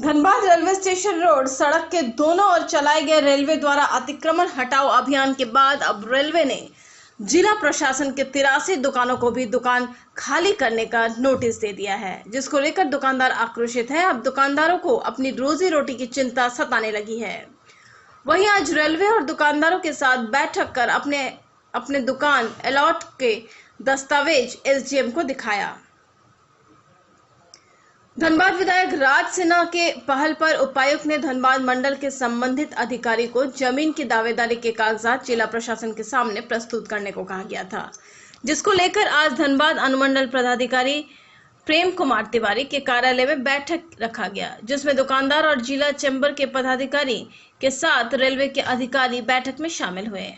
Dhanbad railway station road सड़क के दोनों ओर चलाए गए रेलवे द्वारा अतिक्रमण हटाओ अभियान के बाद अब रेलवे ने जिला प्रशासन के 83 दुकानों को भी दुकान खाली करने का नोटिस दे दिया है, जिसको लेकर दुकानदार आक्रोशित है। अब दुकानदारों को अपनी रोजी रोटी की चिंता सताने लगी है। वहीं आज रेलवे और दुकानदारों के साथ बैठक कर अपने दुकान अलॉट के दस्तावेज एसडीएम को दिखाया। धनबाद विधायक राज सिन्हा के पहल पर उपायुक्त ने धनबाद मंडल के संबंधित अधिकारी को जमीन की दावेदारी के कागजात जिला प्रशासन के सामने प्रस्तुत करने को कहा गया था, जिसको लेकर आज धनबाद अनुमंडल पदाधिकारी प्रेम कुमार तिवारी के कार्यालय में बैठक रखा गया, जिसमें दुकानदार और जिला चैम्बर के पदाधिकारी के साथ रेलवे के अधिकारी बैठक में शामिल हुए।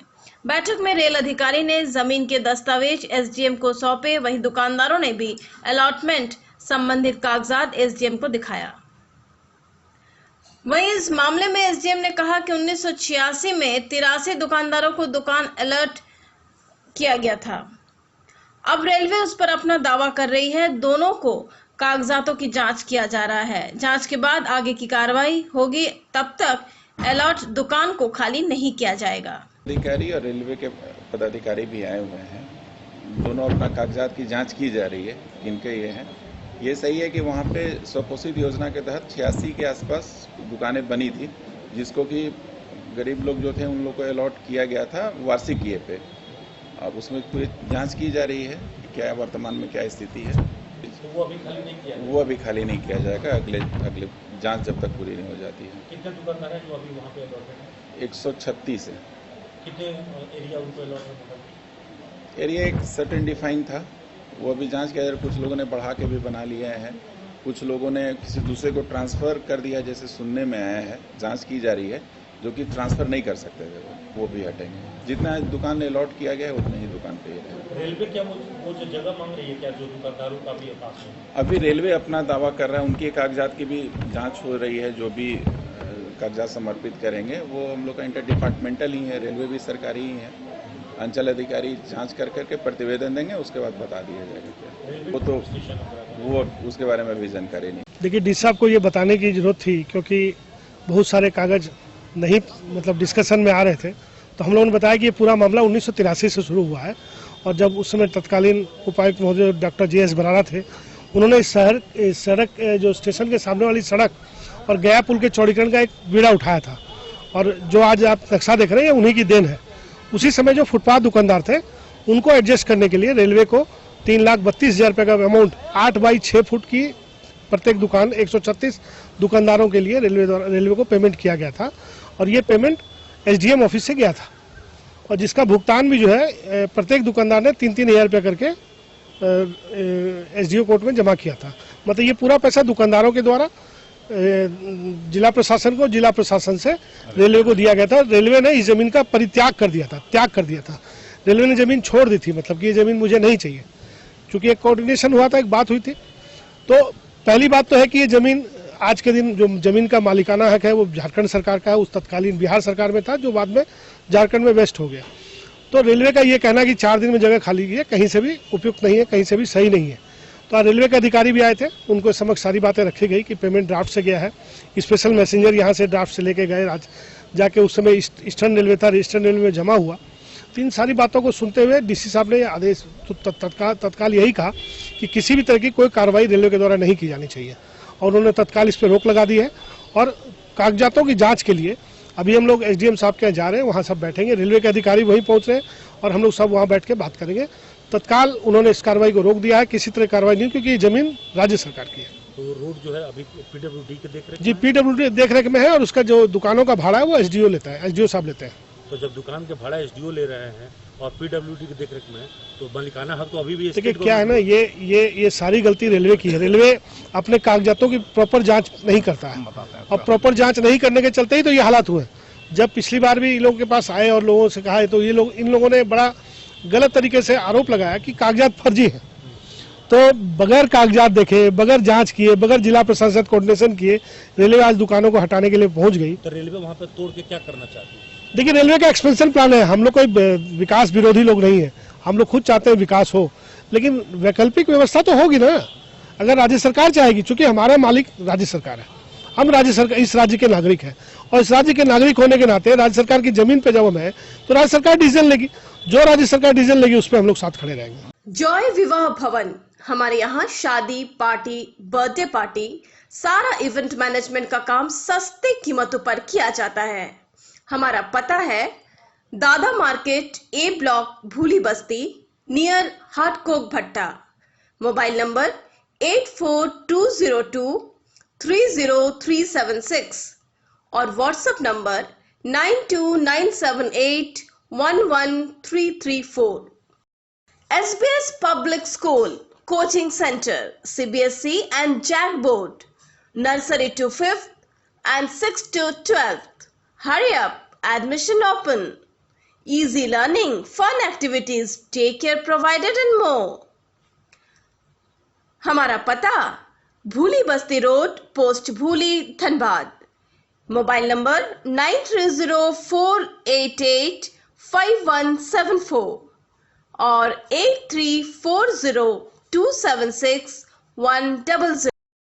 बैठक में रेल अधिकारी ने जमीन के दस्तावेज एसडीएम को सौंपे, वहीं दुकानदारों ने भी अलॉटमेंट संबंधित कागजात एसडीएम को दिखाया। वहीं इस मामले में एसडीएम ने कहा कि 1986 में 83 दुकानदारों को दुकान अलर्ट किया गया था। अब रेलवे उस पर अपना दावा कर रही है। दोनों को कागजातों की जांच किया जा रहा है। जांच के बाद आगे की कार्रवाई होगी। तब तक अलर्ट दुकान को खाली नहीं किया जाएगा। अधिकारी और रेलवे के पदाधिकारी भी आए हुए हैं। दोनों अपना कागजात की जांच की जा रही है। इनके ये सही है कि वहाँ पे स्वपोषित योजना के तहत 86 के आसपास दुकानें बनी थी, जिसको कि गरीब लोग जो थे उन लोग को अलॉट किया गया था वार्षिक ये पे। अब उसमें पूरी जांच की जा रही है कि क्या वर्तमान में क्या स्थिति है। तो वो अभी खाली नहीं किया जाएगा। अगले जांच जब तक पूरी नहीं हो जाती है। कितने दुकानदार हैं जो अभी वहाँ पे अलॉट हैं? 136 है। कितने एरिया उनको अलॉट है? एरिया एक सर्टेन डिफाइन था, वो अभी जांच किया जा रहा है। कुछ लोगों ने बढ़ा के भी बना लिया है, कुछ लोगों ने किसी दूसरे को ट्रांसफ़र कर दिया, जैसे सुनने में आया है। जांच की जा रही है। जो कि ट्रांसफ़र नहीं कर सकते थे वो भी हटेंगे। जितना दुकान ने अलॉट किया गया है उतने ही दुकान पे ही रहेगा। रेलवे क्या वो जो जगह मांग रही है क्या जो दुकानदारों का भी पास है? अभी रेलवे अपना दावा कर रहा है। उनके कागजात की भी जाँच हो रही है। जो भी कागजात समर्पित करेंगे वो हम लोग का इंटर डिपार्टमेंटल ही है। रेलवे भी सरकारी ही है। अंचल अधिकारी जांच कर करके प्रतिवेदन देंगे, उसके बाद बता दिया जाएगा। वो उसके बारे में भी जानकारी नहीं। देखिए, डी साहब को ये बताने की जरूरत थी, क्योंकि बहुत सारे कागज नहीं डिस्कशन में आ रहे थे। तो हम लोगों ने बताया कि ये पूरा मामला 1983 से शुरू हुआ है, और जब उस समय तत्कालीन उपायुक्त महोदय डॉक्टर JS बराड़ा थे, उन्होंने इस सड़क जो स्टेशन के सामने वाली सड़क और गया पुल के चौड़ीकरण का एक बीड़ा उठाया था, और जो आज आप नक्शा देख रहे हैं उन्हीं की देन है। उसी समय जो फुटपाथ दुकानदार थे उनको एडजस्ट करने के लिए रेलवे को 3,32,000 रुपये का अमाउंट 8 बाई 6 फुट की प्रत्येक दुकान 136 दुकानदारों के लिए रेलवे को पेमेंट किया गया था, और ये पेमेंट SDM ऑफिस से गया था, और जिसका भुगतान भी जो है प्रत्येक दुकानदार ने 3-3 हज़ार रुपये करके SDO कोर्ट में जमा किया था। मतलब ये पूरा पैसा दुकानदारों के द्वारा जिला प्रशासन को, जिला प्रशासन से रेलवे को दिया गया था। रेलवे ने इस जमीन का त्याग कर दिया था। रेलवे ने जमीन छोड़ दी थी, मतलब कि ये जमीन मुझे नहीं चाहिए। चूंकि एक कोऑर्डिनेशन हुआ था, एक बात हुई थी। तो पहली बात तो है कि ये जमीन आज के दिन जो जमीन का मालिकाना हक है वो झारखंड सरकार का है। उस तत्कालीन बिहार सरकार में था, जो बाद में झारखंड में वेस्ट हो गया। तो रेलवे का ये कहना कि 4 दिन में जगह खाली है, कहीं से भी उपयुक्त नहीं है, कहीं से भी सही नहीं है। तो रेलवे के अधिकारी भी आए थे, उनको समक्ष सारी बातें रखी गई कि पेमेंट ड्राफ्ट से गया है। स्पेशल मैसेंजर यहाँ से ड्राफ्ट से लेके गए, आज जाके उस समय ईस्टर्न रेलवे था, ईस्टर्न रेलवे में जमा हुआ। तो इन सारी बातों को सुनते हुए DC साहब ने आदेश तत्काल यही कहा कि किसी भी तरह की कोई कार्रवाई रेलवे के द्वारा नहीं की जानी चाहिए, और उन्होंने तत्काल इस पर रोक लगा दी है। और कागजातों की जाँच के लिए अभी हम लोग SDM साहब के यहाँ जा रहे हैं, वहाँ सब बैठेंगे। रेलवे के अधिकारी वहीं पहुँच रहे हैं, और हम लोग सब वहाँ बैठ के बात करेंगे। तत्काल उन्होंने इस कार्रवाई को रोक दिया है, किसी तरह कार्रवाई नहीं, क्योंकि ये जमीन राज्य सरकार की है। तो रोड जो है अभी PWD के देख रेख जी, PWD देख रेख में है, और उसका जो दुकानों का भाड़ा है वो SDO लेता है, SDO साहब लेते हैं। तो जब दुकान के भाड़ा SDO ले रहे हैं और PWD के देख रेख में है, तो मालिकाना हक तो अभी भी। देखिए क्या है ना, ये सारी गलती रेलवे की है। रेलवे अपने कागजातों की प्रॉपर जाँच नहीं करता है, और प्रॉपर जाँच नहीं करने के चलते ही तो ये हालात हुए। जब पिछली बार भी इन लोगों के पास आए और लोगों से कहा है, तो इन लोगों ने बड़ा गलत तरीके से आरोप लगाया कि कागजात फर्जी है। तो बगैर कागजात देखे, बगैर जांच किए, बगैर जिला प्रशासन कोऑर्डिनेशन किए रेलवे आज दुकानों को हटाने के लिए पहुंच गई। तो रेलवे वहां पर तोड़ के क्या करना चाहती है? देखिए, रेलवे का एक्सपेंशन प्लान है। हम लोग कोई विकास विरोधी लोग नहीं है, हम लोग खुद चाहते हैं विकास हो, लेकिन वैकल्पिक व्यवस्था तो होगी ना, अगर राज्य सरकार चाहेगी। चूंकि हमारा मालिक राज्य सरकार है, हम राज्य सरकार इस राज्य के नागरिक हैं और इस राज्य के नागरिक होने के नाते राज्य सरकार की जमीन पे जब हम है तो राज्य सरकार डिसीजन लेगी, जो राज्य सरकार डिसीजन लेगी उस पर हम लोग साथ खड़े रहेंगे। जॉय विवाह भवन, हमारे यहाँ शादी, पार्टी, बर्थडे पार्टी, सारा इवेंट मैनेजमेंट का काम सस्ते कीमतों पर किया जाता है। हमारा पता है दादा मार्केट, ए ब्लॉक, भूली बस्ती, नियर हाटकोक भट्टा। मोबाइल नंबर 8420230376 और WhatsApp number 9297811334। SBS Public School, Coaching Center, CBSE and JAC Board, Nursery to 5th and 6th to 12th. Hurry up, admission open. Easy learning, fun activities, daycare provided and more. हमारा पता भूली बस्ती road, post भूली, Dhanbad. Mobile number 9304885174 और 8340276100।